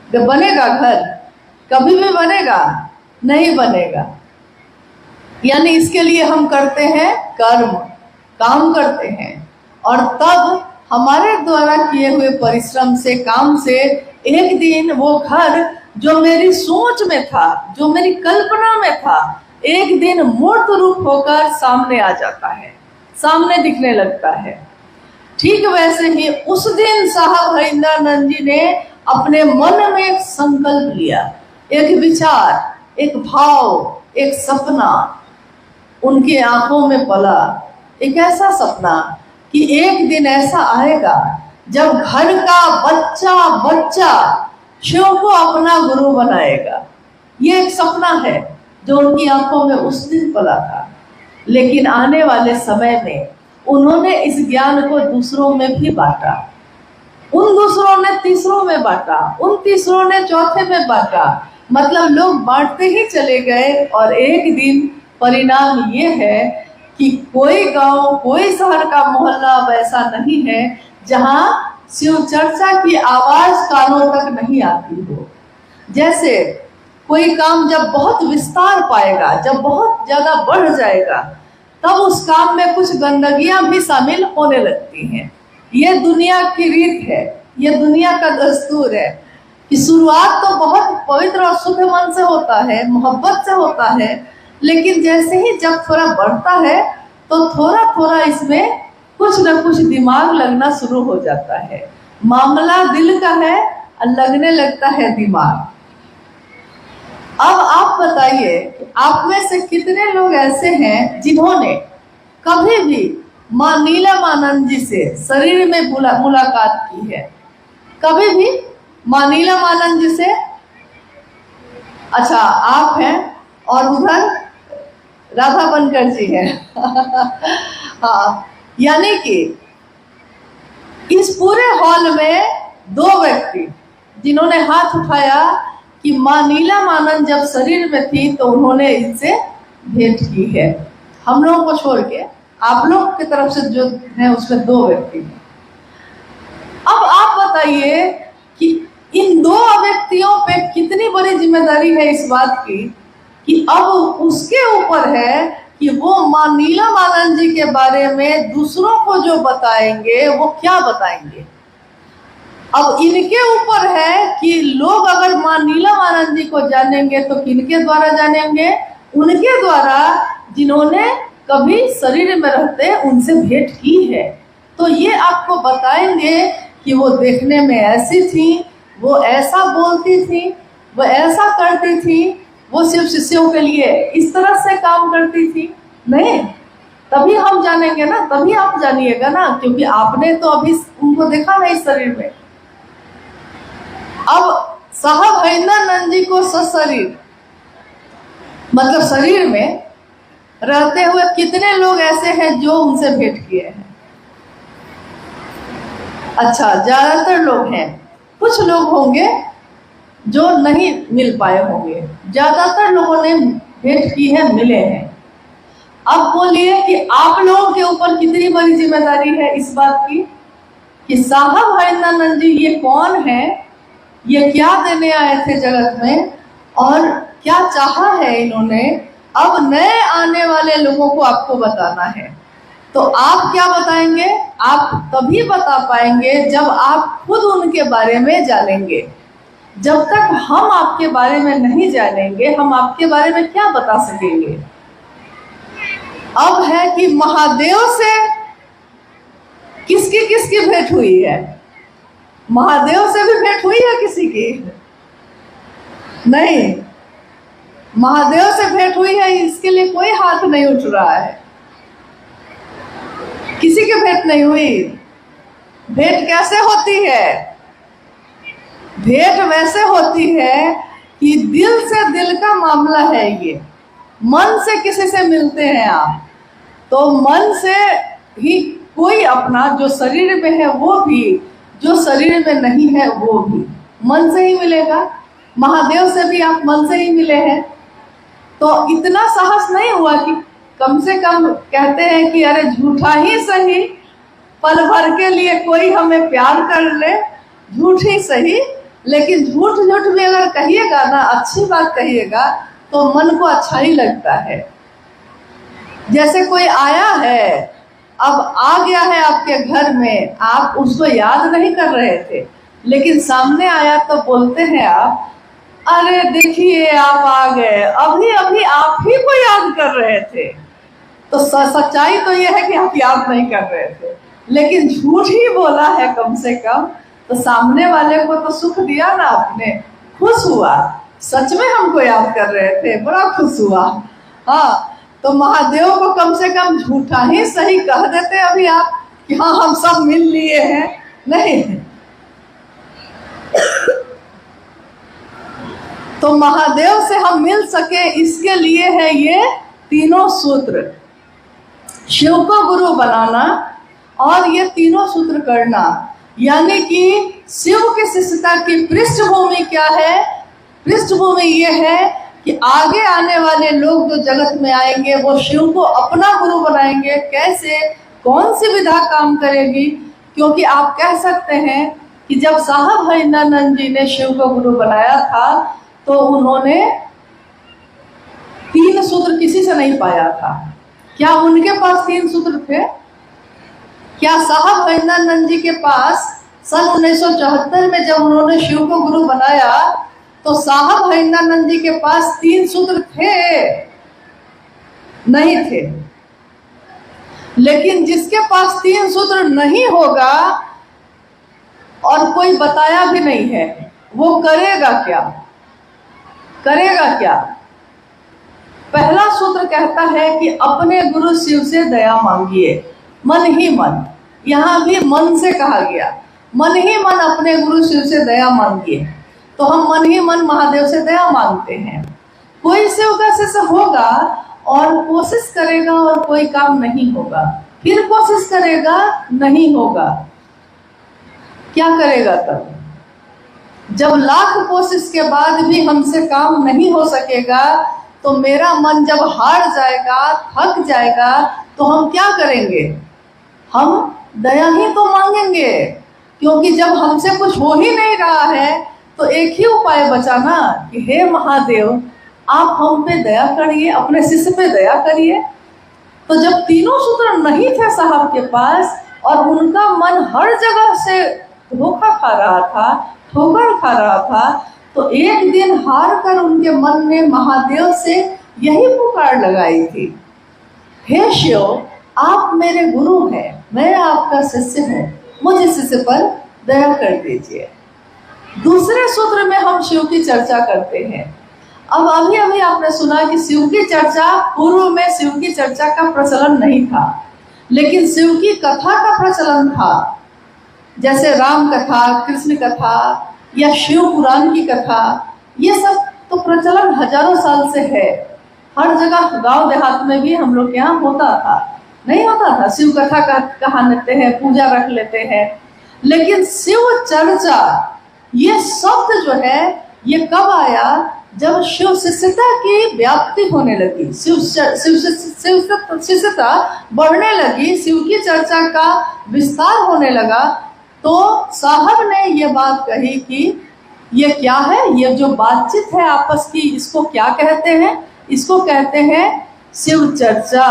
जब बनेगा घर? कभी भी बनेगा? नहीं बनेगा। यानी इसके लिए हम करते हैं कर्म, काम करते हैं, और तब हमारे द्वारा किए हुए परिश्रम से, काम से एक दिन वो घर जो मेरी सोच में था, जो मेरी कल्पना में था, एक दिन मूर्त रूप होकर सामने आ जाता है, सामने दिखने लगता है। ठीक वैसे ही उस दिन साहब हरिंद्रानंद जी ने अपने मन में एक संकल्प लिया, एक विचार, एक भाव, एक सपना उनकी आंखों में पला। एक ऐसा सपना कि एक दिन ऐसा आएगा जब घर का बच्चा बच्चा शिव को अपना गुरु बनाएगा। ये एक सपना है जो उनकी आंखों में उस दिन पला था। लेकिन आने वाले समय में उन्होंने इस ज्ञान को दूसरों में भी बांटा। उन दूसरों ने तीसरों में बांटा, उन तीसरों ने चौथे में बांटा। मतलब लोग बांटते ही चले गए, और एक दिन परिणाम ये है कि कोई गांव, कोई शहर का मोहल्ला वैसा नहीं है जहां शिव चर्चा की आवाज कानों तक नहीं आती हो। जैसे कोई काम जब बहुत विस्तार पाएगा, जब बहुत ज्यादा बढ़ जाएगा, तब उस काम में कुछ गंदगियां भी शामिल होने लगती हैं। ये दुनिया की रीत है, ये दुनिया का दस्तूर है कि शुरुआत तो बहुत पवित्र और शुद्ध मन से होता है, मोहब्बत से होता है, लेकिन जैसे ही जब थोड़ा बढ़ता है तो थोड़ा थोड़ा इसमें कुछ न कुछ दिमाग लगना शुरू हो जाता है। मामला दिल का है और लगने लगता है दिमाग। अब आप बताइए, आप में से कितने लोग ऐसे हैं जिन्होंने कभी भी माँ नीलमानंद जी से शरीर में मुलाकात की है? कभी भी माँ नीलमानंद जी से? अच्छा, आप हैं, और उधर राधा बनकर जी है। हाँ, यानी कि इस पूरे हॉल में दो व्यक्ति जिन्होंने हाथ उठाया कि माँ नीलमानंद जब शरीर में थी तो उन्होंने इनसे भेंट की है। हम लोगों को छोड़ के आप लोग की तरफ से जो है उसमें दो व्यक्ति हैं। अब आप बताइए कि इन दो व्यक्तियों पे कितनी बड़ी जिम्मेदारी है इस बात की कि अब उसके ऊपर है कि वो माँ नीलमानंद जी के बारे में दूसरों को जो बताएंगे वो क्या बताएंगे। अब इनके ऊपर है कि लोग अगर माँ नीलमानंद जी को जानेंगे तो किनके द्वारा जानेंगे? उनके द्वारा जिन्होंने कभी शरीर में रहते उनसे भेंट की है। तो ये आपको बताएंगे कि वो देखने में ऐसी थी, वो ऐसा बोलती थी, वो ऐसा करती थी, वो सिर्फ शिष्यों के लिए इस तरह से काम करती थी। नहीं, तभी हम जानेंगे ना, तभी आप जानिएगा ना, क्योंकि आपने तो अभी उनको देखा नहीं शरीर में। अब साहब हरिंद्रानंद जी को सशरीर, मतलब शरीर में रहते हुए कितने लोग ऐसे हैं जो उनसे भेंट किए हैं? अच्छा, ज्यादातर लोग हैं, कुछ लोग होंगे जो नहीं मिल पाए होंगे, ज्यादातर लोगों ने भेंट की है, मिले हैं। अब बोलिए कि आप लोगों के ऊपर कितनी बड़ी जिम्मेदारी है इस बात की कि साहब हरिंद्रानंद जी ये कौन है, ये क्या देने आए थे जगत में, और क्या चाहा है इन्होंने, अब नए आने वाले लोगों को आपको बताना है। तो आप क्या बताएंगे? आप तभी बता पाएंगे जब आप खुद उनके बारे में जानेंगे। जब तक हम आपके बारे में नहीं जानेंगे, हम आपके बारे में क्या बता सकेंगे? अब है कि महादेव से किसकी किसकी भेंट हुई है? महादेव से भी भेंट हुई है किसी की? नहीं, महादेव से भेंट हुई है इसके लिए कोई हाथ नहीं उठ रहा है। किसी की भेंट नहीं हुई। भेंट कैसे होती है? भेंट वैसे होती है कि दिल से दिल का मामला है। ये मन से किसी से मिलते हैं आप, तो मन से ही कोई अपना जो शरीर में है वो भी, जो शरीर में नहीं है वो भी मन से ही मिलेगा। महादेव से भी आप मन से ही मिले हैं। तो इतना साहस नहीं हुआ कि कम से कम कहते हैं कि अरे झूठा ही सही पल भर के लिए कोई हमें प्यार कर ले, झूठ ही सही, लेकिन झूठ झूठ भी अगर कहिएगा ना, अच्छी बात कहिएगा तो मन को अच्छा ही लगता है। जैसे कोई आया है, अब आ गया है आपके घर में, आप उसको याद नहीं कर रहे थे, लेकिन सामने आया तो बोलते हैं आप, अरे देखिए आप आ गए, अभी अभी आप ही को याद कर रहे थे। तो सच्चाई तो यह है कि आप याद नहीं कर रहे थे, लेकिन झूठ ही बोला है कम से कम, तो सामने वाले को तो सुख दिया ना आपने, खुश हुआ, सच में हमको याद कर रहे थे, बड़ा खुश हुआ। हाँ, तो महादेव को कम से कम झूठा ही सही कह देते अभी आप कि हाँ हम सब मिल लिए हैं, नहीं। तो महादेव से हम मिल सके इसके लिए है ये तीनों सूत्र, शिव को गुरु बनाना और ये तीनों सूत्र करना। यानी कि शिव की शिष्यता की पृष्ठभूमि क्या है? पृष्ठभूमि ये है कि आगे आने वाले लोग जो जगत में आएंगे वो शिव को अपना गुरु बनाएंगे। कैसे, कौन सी विधा काम करेगी? क्योंकि आप कह सकते हैं कि जब साहब हरिनंदन जी ने शिव को गुरु बनाया था तो उन्होंने 3 सूत्र किसी से नहीं पाया था। क्या उनके पास 3 सूत्र थे? क्या साहब हरिनंदन जी के पास सन 1974 में जब उन्होंने शिव को गुरु बनाया तो साहब हरिनंदन जी के पास 3 सूत्र थे? नहीं थे। लेकिन जिसके पास 3 सूत्र नहीं होगा और कोई बताया भी नहीं है, वो करेगा क्या? करेगा क्या? पहला सूत्र कहता है कि अपने गुरु शिव से दया मांगिए, मन ही मन। यहाँ भी मन से कहा गया, मन ही मन अपने गुरु शिव से दया मांगिए। तो हम मन ही मन महादेव से दया मांगते हैं। कोई शिव का शिष्य होगा और कोशिश करेगा और कोई काम नहीं होगा, फिर कोशिश करेगा, नहीं होगा, क्या करेगा तब? जब लाख कोशिश के बाद भी हमसे काम नहीं हो सकेगा तो मेरा मन जब हार जाएगा, थक जाएगा, तो हम क्या करेंगे? हम दया ही तो मांगेंगे, क्योंकि जब हमसे कुछ हो ही नहीं रहा है तो एक ही उपाय बचा ना कि हे महादेव आप हम पे दया करिए, अपने शिष्य पे दया करिए। तो जब तीनों सूत्र नहीं थे साहब के पास और उनका मन हर जगह से धोखा खा रहा था, ठोकर खा रहा था, तो एक दिन हार कर उनके मन में महादेव से यही पुकार लगाई थी, हे शिव आप मेरे गुरु हैं, मैं आपका शिष्य हूँ, मुझ शिष्य पर दया कर दीजिए। दूसरे सूत्र में हम शिव की चर्चा करते हैं। अब अभी अभी आपने सुना कि शिव की चर्चा, पूर्व में शिव की चर्चा का प्रचलन नहीं था, लेकिन शिव की कथा का प्रचलन था। जैसे राम कथा, कृष्ण कथा या शिव पुराण की कथा, ये सब तो प्रचलन हजारों साल से है। हर जगह गांव देहात में भी हम लोग के यहाँ होता था, नहीं होता था? शिव कथा कहा लेते हैं, पूजा रख लेते हैं। लेकिन शिव चर्चा ये शब्द जो है ये कब आया? जब शिव शिष्यता की व्याप्ति होने लगी, शिष्यता बढ़ने लगी, शिव की चर्चा का विस्तार होने लगा, तो साहब ने ये बात कही कि ये क्या है, ये जो बातचीत है आपस की, इसको क्या कहते हैं? इसको कहते हैं शिव चर्चा।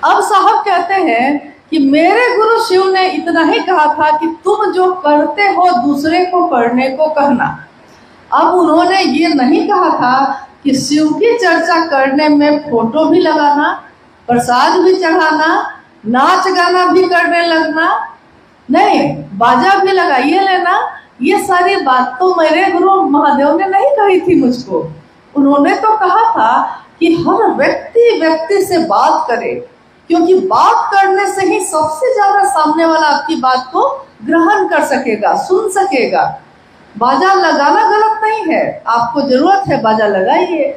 अब साहब कहते हैं कि मेरे गुरु शिव ने इतना ही कहा था कि तुम जो करते हो दूसरे को करने को कहना। अब उन्होंने ये नहीं कहा था कि शिव की चर्चा करने में फोटो भी लगाना, प्रसाद भी चढ़ाना, नाच गाना भी करने लगना, नहीं, बाजा भी लगाइए लेना। ये सारी बात तो मेरे गुरु महादेव ने नहीं कही थी मुझको। उन्होंने तो कहा था कि हर व्यक्ति से बात करे, क्योंकि बात करने से ही सबसे ज्यादा सामने वाला आपकी बात को ग्रहण कर सकेगा, सुन सकेगा। बाजा लगाना गलत नहीं है, आपको जरूरत है बाजा लगाइए।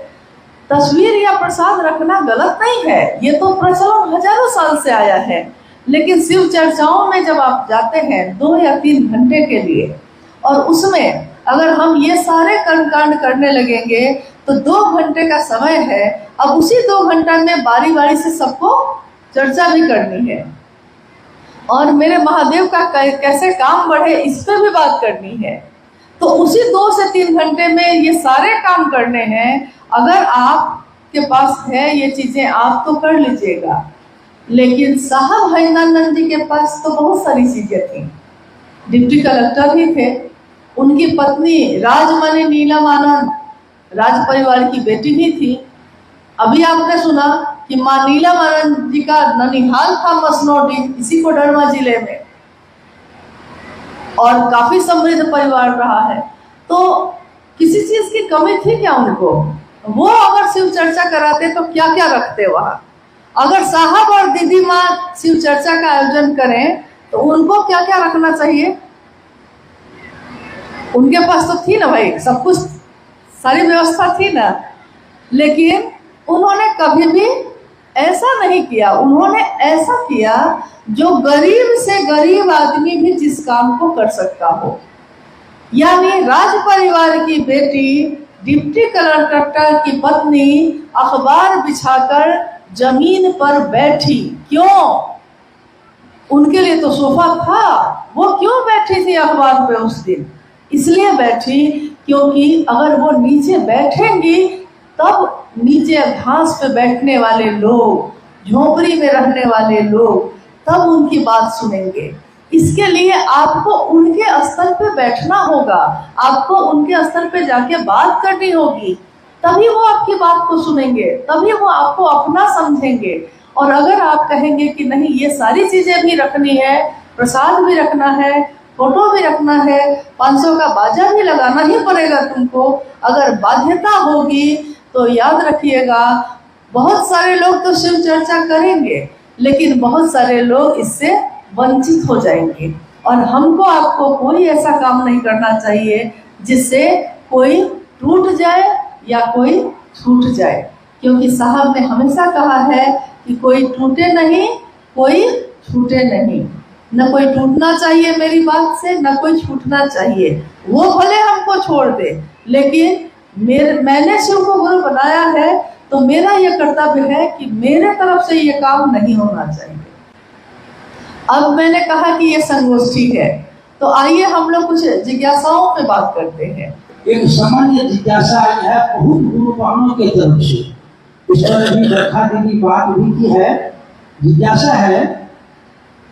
तस्वीर या प्रसाद रखना गलत नहीं है, ये तो प्रचलन हजारों साल से आया है। लेकिन शिव चर्चाओं में जब आप जाते हैं 2 या 3 घंटे के लिए, और उसमें अगर हम ये सारे कर्मकांड करने लगेंगे तो 2 घंटे का समय है। अब उसी 2 घंटा में बारी बारी से सबको चर्चा भी करनी है, और मेरे महादेव का कैसे काम बढ़े इस पर भी बात करनी है। तो उसी 2 से 3 घंटे में ये सारे काम करने हैं। अगर आपके पास है ये चीजें आप तो कर लीजिएगा, लेकिन साहब हरिनंदन जी के पास तो बहुत सारी चीजें थी। डिप्टी कलेक्टर ही थे, उनकी पत्नी राजमणि नीलम आनंद राज परिवार की बेटी ही थी। अभी आपने सुना कि मां नीलम आनंद जी का ननिहाल था मसनौडी, इसी कोडरमा जिले में, और काफी समृद्ध परिवार रहा है। तो किसी चीज की कमी थी क्या उनको? वो अगर शिव चर्चा कराते तो क्या क्या रखते वहां? अगर साहब और दीदी माँ शिव चर्चा का आयोजन करें तो उनको क्या क्या रखना चाहिए? उनके पास तो थी ना भाई, सब कुछ, सारी व्यवस्था थी ना। लेकिन उन्होंने कभी भी ऐसा नहीं किया। उन्होंने ऐसा किया जो गरीब से गरीब आदमी भी जिस काम को कर सकता हो। यानी राज परिवार की बेटी, डिप्टी कलेक्टर की पत्नी अखबार बिछाकर जमीन पर बैठी। क्यों? उनके लिए तो सोफा था, वो क्यों बैठी थी अखबार पे उस दिन? इसलिए बैठी क्योंकि अगर वो नीचे बैठेंगी तब नीचे घास पे बैठने वाले लोग, झोपड़ी में रहने वाले लोग तब उनकी बात सुनेंगे। इसके लिए आपको उनके स्तर पे बैठना होगा, आपको उनके स्तर पे जाके बात करनी होगी, तभी वो आपकी बात को सुनेंगे, तभी वो आपको अपना समझेंगे। और अगर आप कहेंगे कि नहीं ये सारी चीजें भी रखनी है, प्रसाद भी रखना है, फोटो भी रखना है, 500 का बाजा भी लगाना ही पड़ेगा तुमको, अगर बाध्यता होगी तो याद रखिएगा बहुत सारे लोग तो शिव चर्चा करेंगे, लेकिन बहुत सारे लोग इससे वंचित हो जाएंगे। और हमको आपको कोई ऐसा काम नहीं करना चाहिए जिससे कोई टूट जाए या कोई छूट जाए, क्योंकि साहब ने हमेशा कहा है कि कोई टूटे नहीं, कोई छूटे नहीं। न कोई टूटना चाहिए मेरी बात से, न कोई छूटना चाहिए। वो भले हमको छोड़ दे, लेकिन मैंने शिव को गुरु बनाया है तो मेरा यह कर्तव्य है कि मेरे तरफ से ये काम नहीं होना चाहिए। अब मैंने कहा कि ये संगोष्ठी है, तो आइए हम लोग कुछ जिज्ञासाओं पे बात करते हैं। एक सामान्य जिज्ञासा है बहुत गुरुवानों के तरफ से, इस पर भी रखा दीदी बात हुई की है। जिज्ञासा है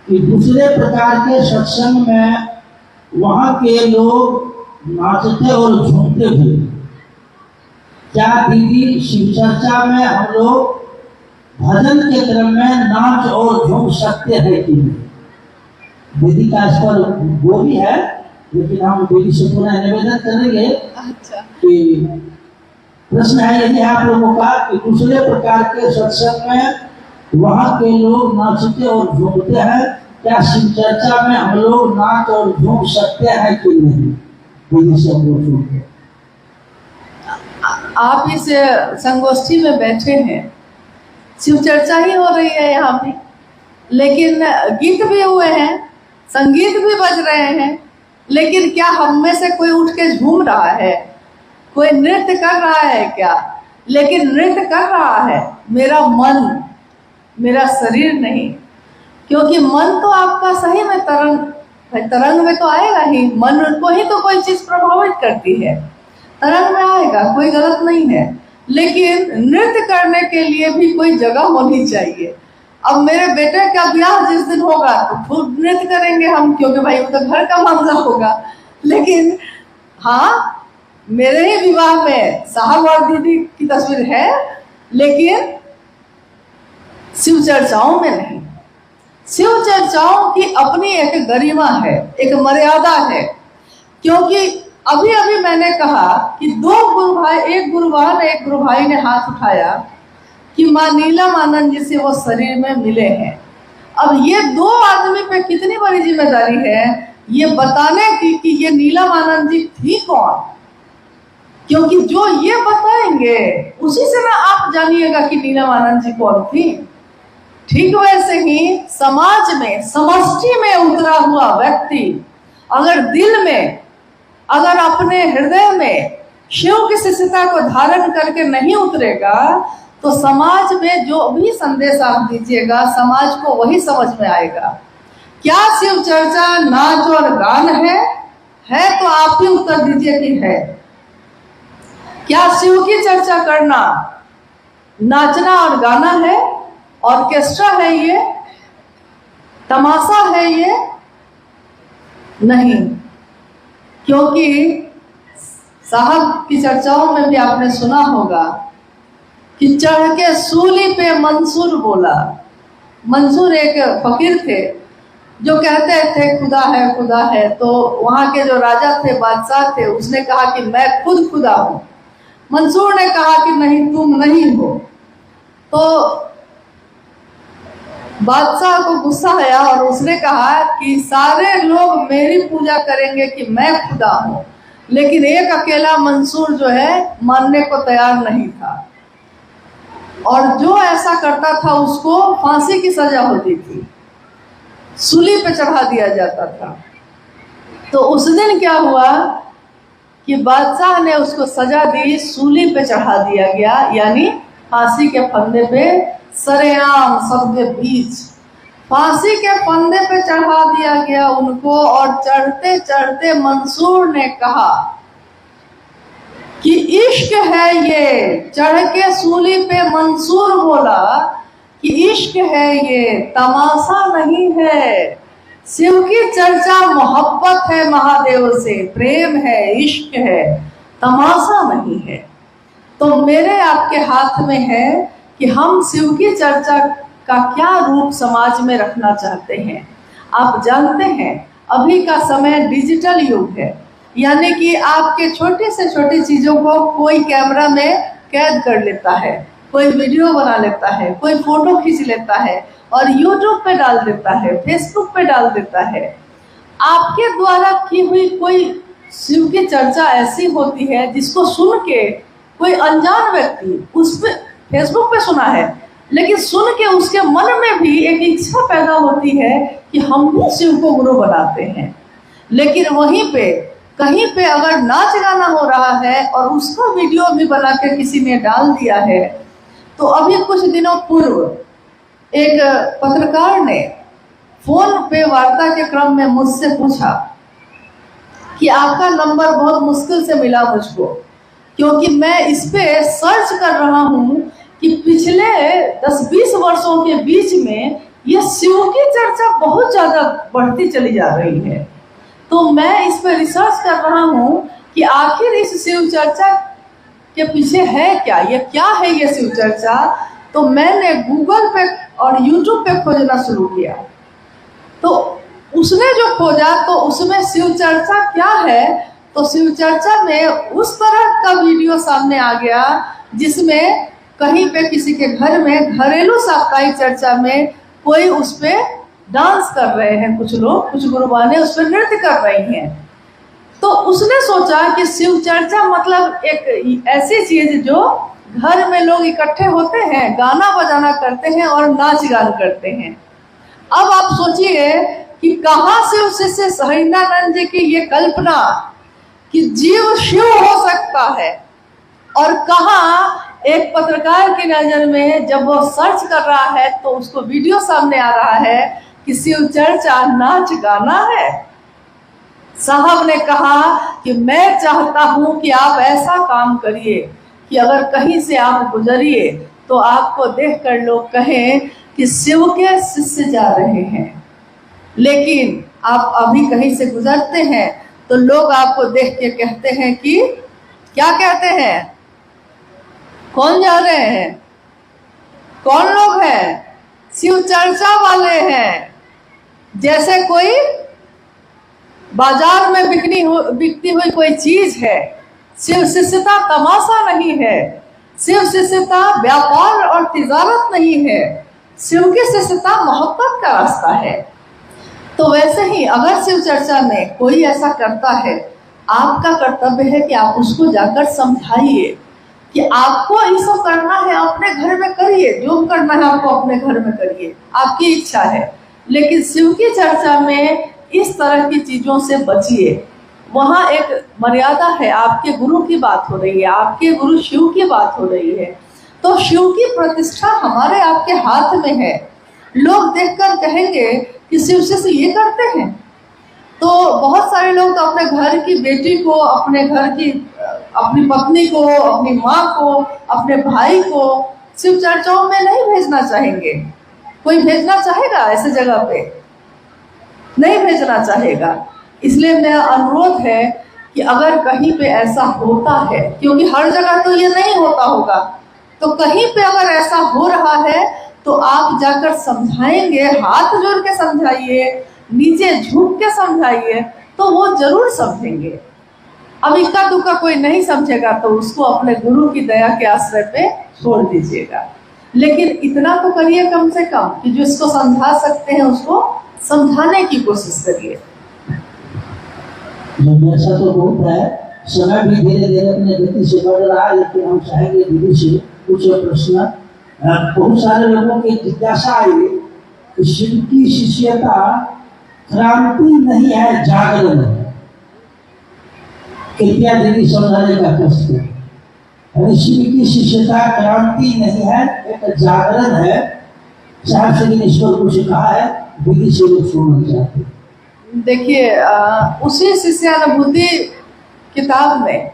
कि दूसरे प्रकार के सत्संग में वहाँ के लोग नाचते और झूमते थे, क्या दीदी शिव चर्चा में हम लोग भजन के क्रम में नाच और झूम सकते हैं कि नहीं? दीदी का इस पर वो भी है, लेकिन हम दीदी से पुनः निवेदन करेंगे। अच्छा। कि प्रश्न है यदि आप लोगों का कि दूसरे प्रकार के सत्संग में वहाँ के लोग नाचते और झूमते हैं, क्या शिव चर्चा में हम लोग नाच और झूम सकते हैं कि नहीं? दीदी से हम लोग आप इस संगोष्ठी में बैठे हैं, शिव चर्चा ही हो रही है यहाँ पे, लेकिन गीत भी हुए हैं, संगीत भी बज रहे हैं, लेकिन क्या हम में से कोई उठ के झूम रहा है? कोई नृत्य कर रहा है क्या? लेकिन नृत्य कर रहा है मेरा मन, मेरा शरीर नहीं, क्योंकि मन तो आपका सही में तरंग में तो आएगा ही। मन को ही तो कोई चीज प्रभावित करती है, तरंग में आएगा, कोई गलत नहीं है। लेकिन नृत्य करने के लिए भी कोई जगह होनी चाहिए। अब मेरे बेटे का ब्याह जिस दिन होगा तो खूब नृत्य करेंगे हम, क्योंकि भाई वो तो घर का मामला होगा। लेकिन हाँ, मेरे ही विवाह में साहब और दीदी की तस्वीर है, लेकिन शिव चर्चाओं में नहीं। शिव चर्चाओं की अपनी एक गरिमा है, एक मर्यादा है। क्योंकि अभी अभी मैंने कहा कि दो गुरु भाई, एक गुरु भाई ने हाथ उठाया कि मां नीलम आनंद जी से वो शरीर में मिले हैं। अब ये दो आदमी पे कितनी बड़ी जिम्मेदारी है ये बताने की कि ये नीलम आनंद जी थी कौन, क्योंकि जो ये बताएंगे उसी से ना आप जानिएगा कि नीलम आनंद जी कौन थी। ठीक वैसे ही समाज में, समष्टि में उतरा हुआ व्यक्ति अगर दिल में, अगर अपने हृदय में शिव की शिष्यता को धारण करके नहीं उतरेगा तो समाज में जो भी संदेश आप दीजिएगा समाज को वही समझ में आएगा। क्या शिव चर्चा नाच और गान है तो आप ही उत्तर दीजिए कि है। क्या शिव की चर्चा करना नाचना और गाना है, ऑर्केस्ट्रा है ये, तमाशा है ये? नहीं, क्योंकि साहब की चर्चाओं में भी आपने सुना होगा कि चढ़ के सूली पे मंसूर बोला। मंसूर एक फकीर थे जो कहते थे खुदा है खुदा है। तो वहां के जो राजा थे, बादशाह थे, उसने कहा कि मैं खुद खुदा हूं। मंसूर ने कहा कि नहीं, तुम नहीं हो। तो बादशाह को गुस्सा आया और उसने कहा कि सारे लोग मेरी पूजा करेंगे कि मैं खुदा हूं, लेकिन एक अकेला मंसूर जो है मानने को तैयार नहीं था, और जो ऐसा करता था उसको फांसी की सजा होती थी, सूली पे चढ़ा दिया जाता था। तो उस दिन क्या हुआ कि बादशाह ने उसको सजा दी, सूली पे चढ़ा दिया गया, यानी फांसी के फंदे पे सरेआम सबके बीच फांसी के फंदे पे चढ़ा दिया गया उनको। और चढ़ते चढ़ते मंसूर ने कहा कि इश्क है ये। चढ़ के सूली पे मंसूर बोला कि इश्क है ये, तमाशा नहीं है। शिव की चर्चा मोहब्बत है, महादेव से प्रेम है, इश्क है, तमाशा नहीं है। तो मेरे आपके हाथ में है कि हम शिव की चर्चा का क्या रूप समाज में रखना चाहते हैं। आप जानते हैं अभी का समय डिजिटल युग है, यानी कि आपके छोटे से छोटी चीजों को कोई कैमरा में कैद कर लेता है, कोई वीडियो बना लेता है, कोई फोटो खींच लेता है और यूट्यूब पे डाल देता है, फेसबुक पे डाल देता है। आपके द्वारा की हुई कोई शिव की चर्चा ऐसी होती है जिसको सुन के कोई अनजान व्यक्ति उस पे फेसबुक पे सुना है, लेकिन सुन के उसके मन में भी एक इच्छा पैदा होती है कि हम भी शिव को गुरु बनाते हैं। लेकिन वहीं पे कहीं पे अगर नाच गाना हो रहा है और उसका वीडियो भी बना के किसी ने डाल दिया है, तो अभी कुछ दिनों पूर्व एक पत्रकार ने फोन पे वार्ता के क्रम में मुझसे पूछा कि आपका नंबर बहुत मुश्किल से मिला मुझको, क्योंकि मैं इस पे सर्च कर रहा हूँ कि पिछले 10-20 वर्षों के बीच में ये शिव की चर्चा बहुत ज्यादा बढ़ती चली जा रही है। तो मैं इस पे रिसर्च कर रहा हूँ कि आखिर इस शिव चर्चा के पीछे है क्या, ये क्या है ये शिव चर्चा। तो मैंने गूगल पे और यूट्यूब पे खोजना शुरू किया, तो उसने जो खोजा तो उसमें शिव चर्चा क्या है, तो शिव चर्चा में उस तरह का वीडियो सामने आ गया जिसमें कहीं पे किसी के घर में घरेलू साप्ताहिक चर्चा में कोई उस पे डांस कर रहे हैं, कुछ लोग, कुछ गुरुबाने उस पर नृत्य कर रही हैं। तो उसने सोचा कि शिव चर्चा मतलब एक ऐसी चीज जो घर में लोग इकट्ठे होते हैं, गाना बजाना करते हैं और नाच गान करते हैं। अब आप सोचिए कि कहाँ से उससे सहरिंदानंद जी की ये कल्पना कि जीव शिव हो सकता है, और कहाँ एक पत्रकार की नजर में जब वो सर्च कर रहा है तो उसको वीडियो सामने आ रहा है कि शिव चर्चा नाच गाना है। साहब ने कहा कि मैं चाहता हूं कि आप ऐसा काम करिए कि अगर कहीं से आप गुजरिए तो आपको देखकर लोग कहें कि शिव के शिष्य जा रहे हैं। लेकिन आप अभी कहीं से गुजरते हैं तो लोग आपको देख के कहते हैं कि क्या कहते हैं, कौन जा रहे हैं, कौन लोग हैं, शिव चर्चा वाले हैं। जैसे कोई बाजार में बिकती हुई कोई चीज है। शिव शिष्यता तमाशा नहीं है, शिव शिष्यता व्यापार और तिजारत नहीं है, शिव की शिष्यता मोहब्बत का रास्ता है। तो वैसे ही अगर शिव चर्चा में कोई ऐसा करता है, आपका कर्तव्य है कि आप उसको जाकर समझाइए कि आपको ये सब करना है अपने घर में करिए, जो करना है आपको अपने घर में करिए, आपकी इच्छा है। लेकिन शिव की चर्चा में इस तरह की चीजों से बचिए। वहाँ एक मर्यादा है, आपके गुरु की बात हो रही है, आपके गुरु शिव की बात हो रही है, तो शिव की प्रतिष्ठा हमारे आपके हाथ में है। लोग देखकर कहेंगे कि शिव से ये करते हैं। तो बहुत सारे लोग तो अपने घर की बेटी को, अपने घर की अपनी पत्नी को, अपनी माँ को, अपने भाई को शिव चर्चाओं में नहीं भेजना चाहेंगे। कोई भेजना चाहेगा ऐसे जगह पे? नहीं भेजना चाहेगा। इसलिए मेरा अनुरोध है कि अगर कहीं पे ऐसा होता है, क्योंकि हर जगह तो ये नहीं होता होगा, तो कहीं पे अगर ऐसा हो रहा है तो आप जाकर समझाएंगे, हाथ जोड़ के समझाइए, नीचे झुक के समझाइए, तो वो जरूर समझेंगे। अब इक्का दुक्का कोई नहीं समझेगा तो उसको अपने गुरु की दया के आश्रय पे छोड़ दीजिएगा। लेकिन इतना तो करिए कम से कम कि जो इसको समझा सकते हैं उसको समझाने की कोशिश करिए। ऐसा तो बहुत है, समय भी धीरे धीरे अपने गति से बढ़ रहा है, लेकिन हम चाहेंगे दीदी से कुछ प्रश्न। बहुत सारे लोगों की जिज्ञासा आई कि शिव की शिष्यता क्रांति नहीं है, जागरण है। कृपया दीदी समझाने का कष्ट है। शिव की शिष्यता क्रांति नहीं है, एक जागरण है। साहब श्री ने ईश्वर को कहा है, दीदी से लोग सुनना चाहते। देखिए, उसी शिष्यानुभूति किताब में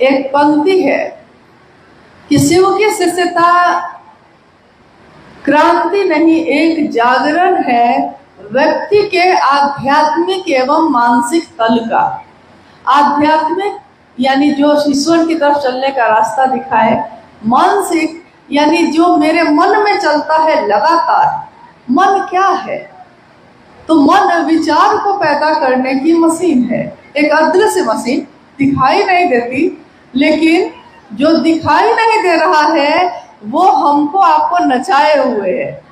एक पंक्ति है कि शिव की शिष्यता क्रांति नहीं, एक जागरण है व्यक्ति के आध्यात्मिक एवं मानसिक तल का। आध्यात्मिक यानी जो ईश्वर की तरफ चलने का रास्ता दिखाए, मानसिक यानी जो मेरे मन में चलता है लगातार। मन क्या है? तो मन विचार को पैदा करने की मशीन है, एक अदृश्य मशीन, दिखाई नहीं देती, लेकिन जो दिखाई नहीं दे रहा है वो हमको आपको नचाए हुए है।